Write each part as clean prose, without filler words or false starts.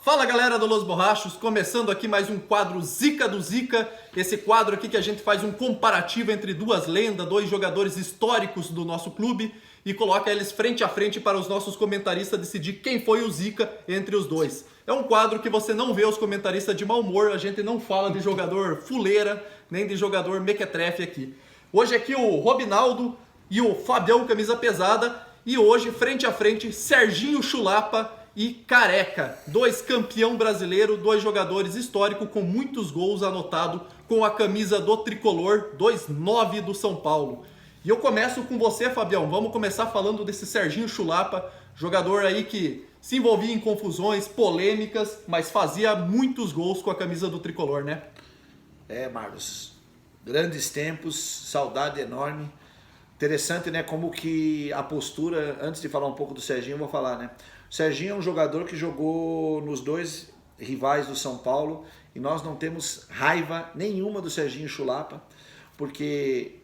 Fala galera do Los Borrachos, começando aqui mais um quadro Zica do Zica, esse quadro aqui que a gente faz um comparativo entre duas lendas, dois jogadores históricos do nosso clube e coloca eles frente a frente para os nossos comentaristas decidir quem foi o Zica entre os dois. É um quadro que você não vê os comentaristas de mau humor, a gente não fala de jogador fuleira, nem de jogador mequetrefe aqui. Hoje aqui o Robinaldo e o Fabião Camisa Pesada e hoje frente a frente Serginho Chulapa e Careca, dois campeão brasileiro, dois jogadores históricos com muitos gols anotados com a camisa do tricolor, 2-9 do São Paulo. E eu começo com você, Fabião, vamos começar falando desse Serginho Chulapa, jogador aí que se envolvia em confusões, polêmicas, mas fazia muitos gols com a camisa do tricolor, né? Marcos, grandes tempos, saudade enorme. Interessante, né, como que a postura, antes de falar um pouco do Serginho, eu vou falar, né? O Serginho é um jogador que jogou nos dois rivais do São Paulo e nós não temos raiva nenhuma do Serginho Chulapa, porque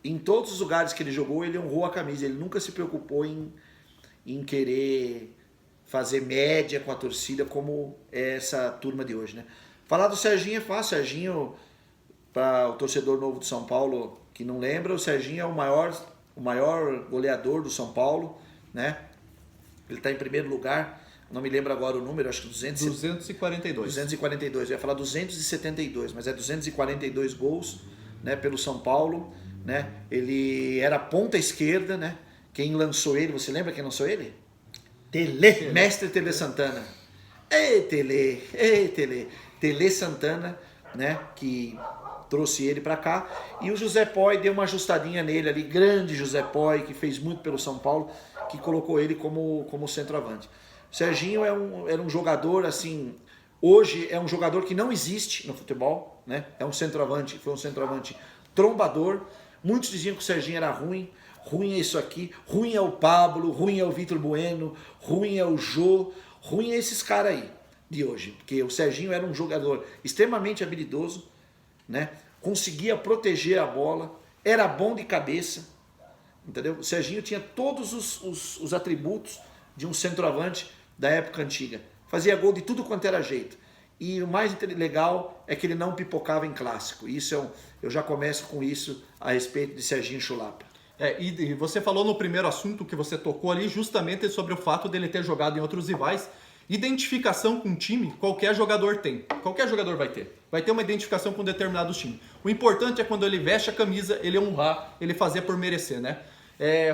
em todos os lugares que ele jogou, ele honrou a camisa, ele nunca se preocupou em querer fazer média com a torcida como é essa turma de hoje, né? Falar do Serginho é fácil. Serginho, para o torcedor novo do São Paulo que não lembra, o Serginho é o maior goleador do São Paulo, né? Ele está em primeiro lugar, não me lembro agora o número, acho que 242. 242, eu ia falar 272, mas é 242 gols, né, pelo São Paulo, né? Ele era ponta esquerda, né? Quem lançou ele, você lembra quem lançou ele? Tele. Mestre Tele Santana. Ei, Tele. Tele Santana, né, que trouxe ele para cá, e o José Poy deu uma ajustadinha nele ali, grande José Poy, que fez muito pelo São Paulo, que colocou ele como centroavante. O Serginho era um jogador, assim, hoje é um jogador que não existe no futebol, né? É um centroavante, foi um centroavante trombador. Muitos diziam que o Serginho era ruim é isso aqui, ruim é o Pablo, ruim é o Vitor Bueno, ruim é o Jô, ruim é esses caras aí de hoje, porque o Serginho era um jogador extremamente habilidoso, né? Conseguia proteger a bola, era bom de cabeça, entendeu? O Serginho tinha todos os atributos de um centroavante da época antiga. Fazia gol de tudo quanto era jeito. E o mais legal é que ele não pipocava em clássico. Isso eu já começo com isso a respeito de Serginho Chulapa. E você falou no primeiro assunto que você tocou ali justamente sobre o fato dele ter jogado em outros rivais. Identificação com o time, qualquer jogador tem. Qualquer jogador vai ter. Vai ter uma identificação com determinados times. O importante é quando ele veste a camisa, ele honrar, ele fazer por merecer, né?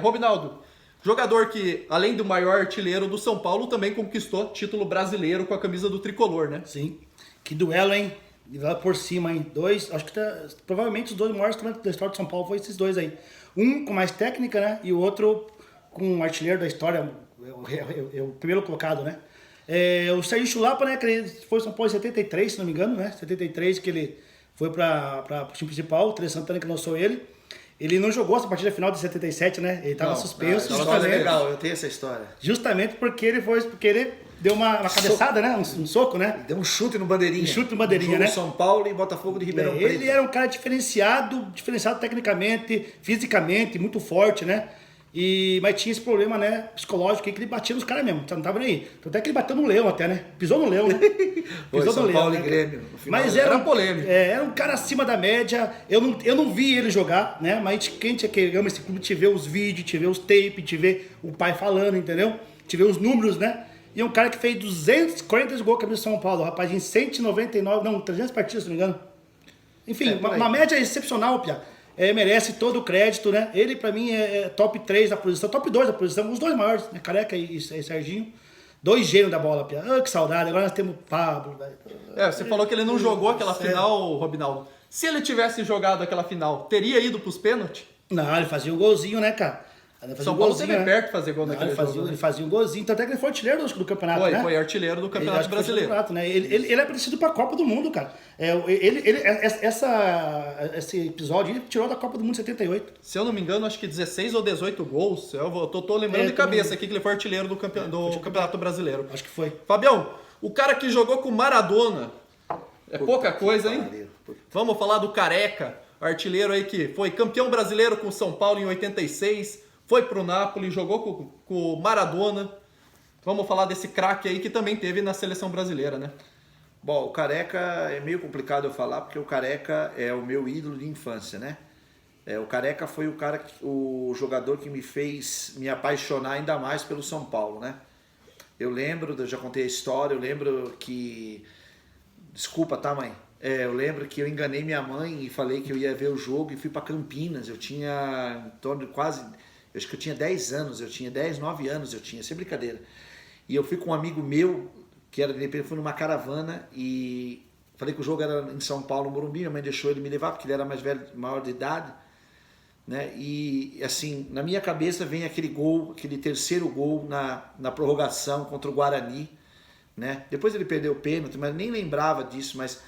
Robinaldo, jogador que, além do maior artilheiro do São Paulo, também conquistou título brasileiro com a camisa do tricolor, né? Sim. Que duelo, hein? Duelo por cima, hein? Acho que provavelmente os dois maiores da história de São Paulo foram esses dois aí. Um com mais técnica, né? E o outro com um artilheiro da história, o primeiro colocado, né? O Serginho Chulapa, né, que ele foi São Paulo em 73, se não me engano, né? 73 que ele foi para o time principal, o Tele Santana que lançou ele. Ele não jogou essa partida final de 77, né? Ele estava suspenso. Não, justamente, legal, eu tenho essa história. Justamente porque ele deu uma cabeçada, né? Um soco, né? Deu um chute no bandeirinha. Né? São Paulo e Botafogo de Ribeirão Preto. Ele era um cara diferenciado tecnicamente, fisicamente, muito forte, né? Mas tinha esse problema, né, psicológico, que ele batia nos caras mesmo, não tava nem aí. Tanto é que ele bateu no leão até, né? Pisou no leão, né? Pisou São no leão, Paulo, né? E Grêmio. Mas era polêmico. Era um cara acima da média. Eu não vi ele jogar, né? Mas quem que ama esse clube, te vê os vídeos, te vê os tapes, te vê o pai falando, entendeu? Te vê os números, né? E é um cara que fez 240 gols com a camisa de São Paulo, rapaz, em 300 partidas, se não me engano. Enfim, uma média excepcional, Pia. Merece todo o crédito, né? Ele, pra mim, é top 3 da posição, top 2 da posição, os dois maiores, né? Careca e Serginho. Dois gênios da bola, Pia. Que saudade, agora nós temos o Pablo. Você falou que ele não jogou aquela final, Robinaldo. Se ele tivesse jogado aquela final, teria ido pros pênaltis? Não, ele fazia o golzinho, né, cara? São Paulo teve perto de fazer gol naquele jogo. Ele fazia um golzinho, tanto é que ele foi artilheiro do campeonato, né? Foi artilheiro do campeonato brasileiro. Né? Ele é parecido com a Copa do Mundo, cara. Esse episódio ele tirou da Copa do Mundo 78. Se eu não me engano, acho que 16 ou 18 gols. Eu tô lembrando de cabeça aqui que ele foi artilheiro do campeonato brasileiro. Acho que foi. Fabião, o cara que jogou com Maradona, pouca coisa, hein? Vamos falar do Careca, artilheiro aí que foi campeão brasileiro com o São Paulo em 86, foi pro Napoli, jogou com o Maradona. Vamos falar desse craque aí que também teve na seleção brasileira, né? Bom, o Careca é meio complicado eu falar, porque o Careca é o meu ídolo de infância, né? O Careca foi o jogador que me fez me apaixonar ainda mais pelo São Paulo, né? Eu lembro, eu já contei a história, eu lembro que... Desculpa, tá, mãe? Eu lembro que eu enganei minha mãe e falei que eu ia ver o jogo e fui para Campinas. Eu tinha em torno de quase... Eu acho que eu tinha 10 anos, eu tinha 10, 9 anos, eu tinha, sem brincadeira. E eu fui com um amigo meu, que era de repente, fui numa caravana e falei que o jogo era em São Paulo, no Morumbi. Minha mãe deixou ele me levar, porque ele era mais velho, maior de idade. Né? E assim, na minha cabeça vem aquele gol, aquele terceiro gol na prorrogação contra o Guarani, né? Depois ele perdeu o pênalti, mas nem lembrava disso, mas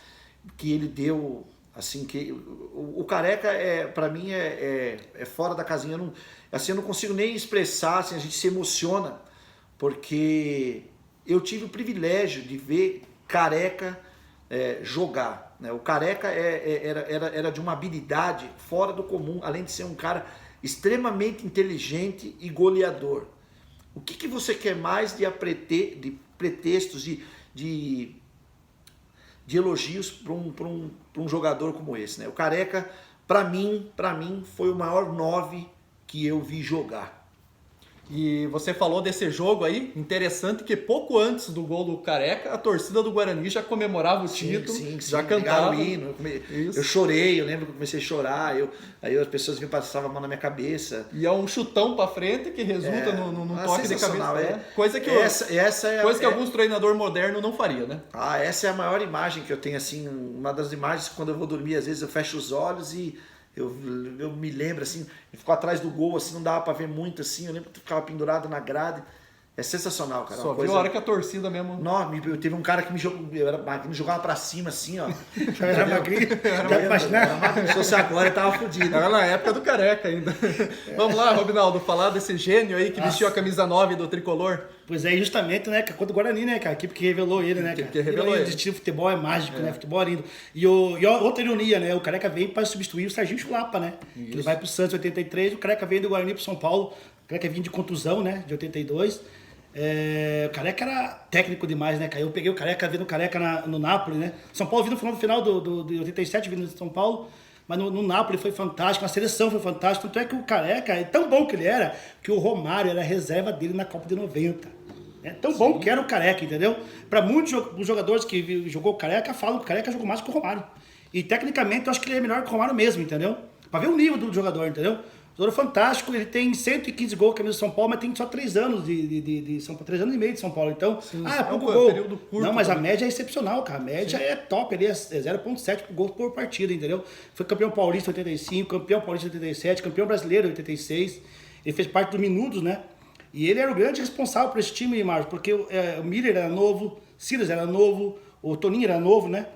que ele deu, assim, que o Careca para mim é fora da casinha. Eu não consigo nem expressar, assim, a gente se emociona porque eu tive o privilégio de ver Careca jogar. Né? O Careca era de uma habilidade fora do comum, além de ser um cara extremamente inteligente e goleador. O que você quer mais de pretextos, de elogios para um jogador como esse? Né? O Careca, para mim, foi o maior 9 que eu vi jogar. E você falou desse jogo aí, interessante que pouco antes do gol do Careca, a torcida do Guarani já comemorava o título, já cantava. O hino, eu chorei, eu lembro que eu comecei a chorar, aí as pessoas vinham passavam a mão na minha cabeça. E é um chutão pra frente que resulta num toque de cabeça. Coisa que, coisa que alguns treinadores modernos não faria, né? Essa é a maior imagem que eu tenho, assim, uma das imagens quando eu vou dormir, às vezes eu fecho os olhos e eu me lembro, assim, ele ficou atrás do gol, assim, não dava pra ver muito, assim, eu lembro que ficava pendurado na grade. É sensacional, cara. Só viu a hora que a torcida mesmo... Não, teve um cara que me jogava pra cima, assim, ó. Era magrinho, dá pra imaginar. Se fosse agora, eu tava fudido. Era na época do Careca ainda. Vamos lá, Robinaldo, falar desse gênio aí que vestiu a camisa 9 do Tricolor. Pois é, justamente, né, contra o Guarani, né, cara, a equipe que revelou ele, né, cara. Que revelou ele. O futebol é mágico, né, futebol é lindo. E outra ironia, né, o Careca veio para substituir o Serginho Chulapa, né. Ele vai pro Santos em 83, o Careca veio do Guarani pro São Paulo, o Careca vinha de contusão, né, de 82. O Careca era técnico demais, né, cara. Eu peguei o Careca, vendo o Careca no Napoli, né. São Paulo vindo no final de 87, vindo de São Paulo. Mas no Napoli foi fantástico, a seleção foi fantástica. Tanto é que o Careca, é tão bom que ele era, que o Romário era a reserva dele na Copa de 90. É tão bom que era o Careca, entendeu? Para muitos jogadores que jogou o Careca, falam que o Careca jogou mais que o Romário. E tecnicamente eu acho que ele é melhor que o Romário mesmo, entendeu? Para ver o nível do jogador, entendeu? Jogador fantástico, ele tem 115 gols com a camisa de São Paulo, mas tem só 3 anos de São Paulo, 3 anos e meio de São Paulo. Então, pouco gol. Não, mas a média é excepcional, cara. A média é top, ele é 0,7 gols por partida, entendeu? Foi campeão paulista em 85, campeão paulista em 87, campeão brasileiro em 86. Ele fez parte do Minutos, né? E ele era o grande responsável por esse time, Marcos, porque o Miller era novo, Silas era novo, o Toninho era novo, né?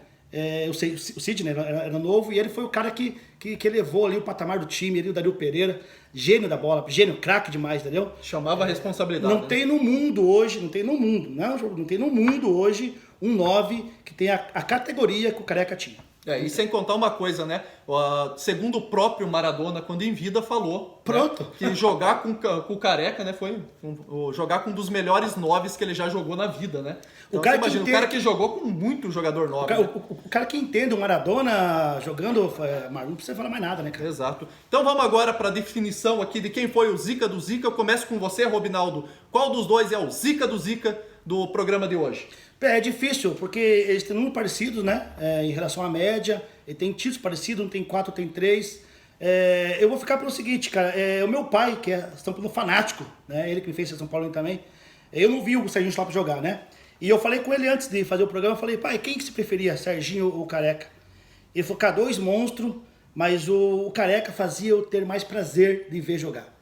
O Sidney era novo, e ele foi o cara que elevou ali o patamar do time, ali o Dario Pereira, gênio da bola, gênio, craque demais, entendeu? Chamava a responsabilidade. Não tem no mundo hoje, não tem no mundo hoje um 9 que tenha a categoria que o Careca tinha. E sem contar uma coisa, né? Segundo o próprio Maradona, quando em vida, falou Pronto. Né, que jogar com o Careca, né, foi jogar com um dos melhores 9s que ele já jogou na vida, né? Então, o cara que jogou com muito jogador 9. O cara que entende o Maradona jogando, não precisa falar mais nada, né, cara? Exato. Então vamos agora para a definição aqui de quem foi o Zica do Zica. Eu começo com você, Robinaldo. Qual dos dois é o Zica do Zica do programa de hoje? É difícil, porque eles têm números parecidos, né? Em relação à média. Ele tem títulos parecidos, um tem 4, tem 3. Eu vou ficar pelo seguinte, cara. O meu pai, que é São Paulo fanático, né? Ele que me fez São Paulo também. Eu não vi o Serginho Chulapa jogar, né? E eu falei com ele antes de fazer o programa, eu falei, pai, quem que se preferia, Serginho ou Careca? Ele falou, cara, 2 monstros, mas o Careca fazia eu ter mais prazer de ver jogar.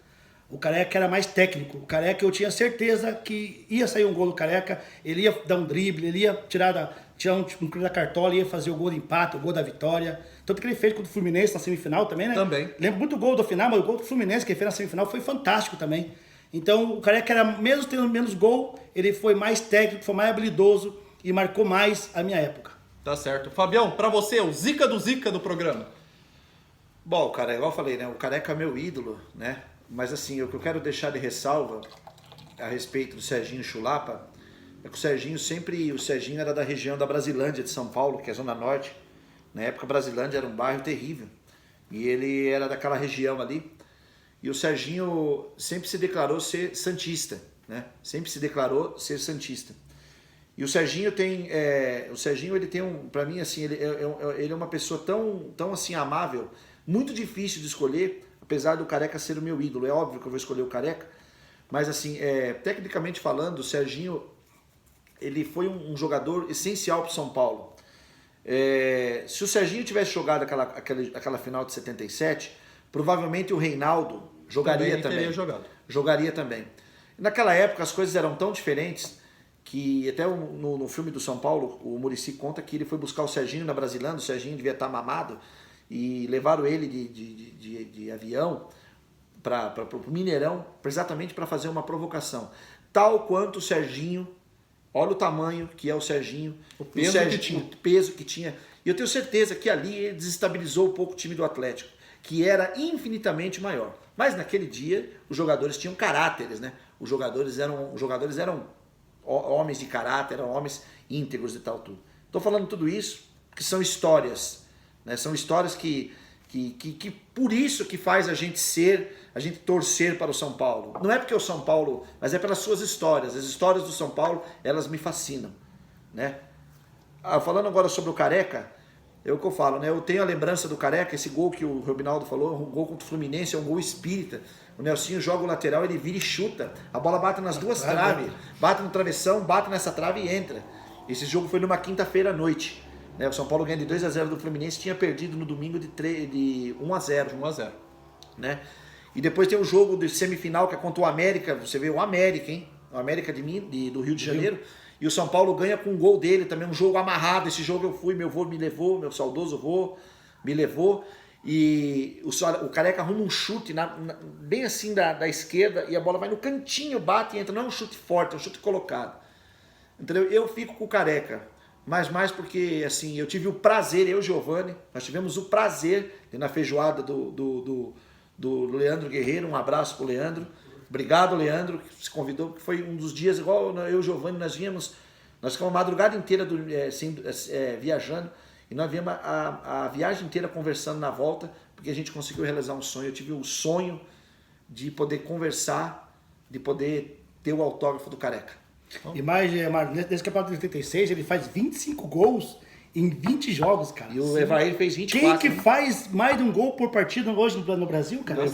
O Careca era mais técnico. O Careca, eu tinha certeza que ia sair um gol do Careca, ele ia dar um drible, ele ia tirar um cruz da cartola, ia fazer o gol de empate, o gol da vitória. Tanto que ele fez contra o Fluminense na semifinal também, né? Também. Lembro muito do gol do final, mas o gol do Fluminense que ele fez na semifinal foi fantástico também. Então, o Careca era, mesmo tendo menos gol, ele foi mais técnico, foi mais habilidoso e marcou mais a minha época. Tá certo. Fabião, pra você, o Zica do programa. Bom, cara, igual eu falei, né? O Careca é meu ídolo, né? Mas assim, o que eu quero deixar de ressalva a respeito do Serginho Chulapa, é que o Serginho era da região da Brasilândia de São Paulo, que é a Zona Norte. Na época, Brasilândia era um bairro terrível. E ele era daquela região ali. E o Serginho sempre se declarou ser santista, né? Sempre se declarou ser santista. E o Serginho tem, para mim assim, ele é uma pessoa tão assim amável, muito difícil de escolher, apesar do Careca ser o meu ídolo. É óbvio que eu vou escolher o Careca, mas assim, tecnicamente falando, o Serginho, ele foi um jogador essencial para o São Paulo. Se o Serginho tivesse jogado aquela final de 77, provavelmente o Reinaldo jogaria também. Jogaria também. Naquela época as coisas eram tão diferentes que até no filme do São Paulo, o Muricy conta que ele foi buscar o Serginho na Brasilândia, o Serginho devia estar mamado, e levaram ele de avião para o Mineirão, exatamente para fazer uma provocação. Tal quanto o Serginho, olha o tamanho que é o Serginho, o peso que tinha. E eu tenho certeza que ali ele desestabilizou um pouco o time do Atlético, que era infinitamente maior. Mas naquele dia os jogadores tinham caráteres, né? Os jogadores eram homens de caráter, eram homens íntegros e tal tudo. Estou falando tudo isso que são histórias, né? São histórias que por isso que faz a gente torcer para o São Paulo. Não é porque o São Paulo, mas é pelas suas histórias. As histórias do São Paulo, elas me fascinam, né? Falando agora sobre o Careca, é o que eu falo, né? Eu tenho a lembrança do Careca, esse gol que o Robinaldo falou, um gol contra o Fluminense, é um gol espírita. O Nelsinho joga o lateral, ele vira e chuta. A bola bate nas duas traves, bate no travessão, bate nessa trave e entra. Esse jogo foi numa quinta-feira à noite. O São Paulo ganha de 2-0 do Fluminense, tinha perdido no domingo de 1-0. 1-0. Né? E depois tem o jogo de semifinal que é contra o América, você vê o América, hein? O América do Rio de Janeiro. E o São Paulo ganha com um gol dele, também um jogo amarrado. Esse jogo eu fui, meu vô me levou, meu saudoso vô me levou. E o Careca arruma um chute bem assim da esquerda e a bola vai no cantinho, bate e entra. Não é um chute forte, é um chute colocado. Entendeu? Eu fico com o Careca. Mas mais porque assim, eu tive o prazer, eu e o Giovanni, nós tivemos o prazer de, na feijoada do Leandro Guerreiro, um abraço pro Leandro. Obrigado, Leandro, que se convidou, porque foi um dos dias, igual eu e o Giovanni, nós ficamos a madrugada inteira viajando, e nós viemos a viagem inteira conversando na volta, porque a gente conseguiu realizar um sonho. Eu tive o sonho de poder conversar, de poder ter o autógrafo do Careca. E mais, nesse campeonato de 86, ele faz 25 gols em 20 jogos, cara. E o Evair fez 24. Quem que faz mais de um gol por partida hoje no Brasil, cara? O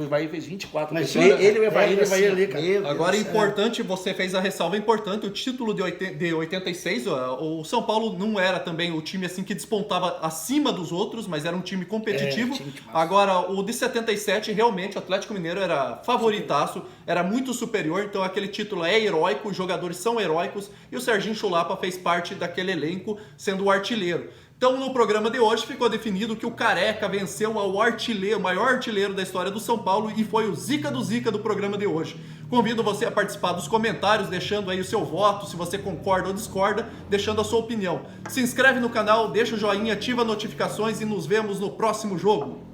Evair fez 24. Mas ele e o Evair ali, cara. Agora, importante, você fez a ressalva importante, o título de 86, o São Paulo não era também o time assim que despontava acima dos outros, mas era um time competitivo. Agora, o de 77, realmente, o Atlético Mineiro era favoritaço, era muito superior, então aquele título é heróico, os jogadores são heróicos, e o Serginho Chulapa fez parte daquele elenco, sendo o artilheiro. Então, no programa de hoje ficou definido que o Careca venceu o maior artilheiro da história do São Paulo e foi o Zica do Zica do programa de hoje. Convido você a participar dos comentários, deixando aí o seu voto, se você concorda ou discorda, deixando a sua opinião. Se inscreve no canal, deixa o joinha, ativa notificações e nos vemos no próximo jogo.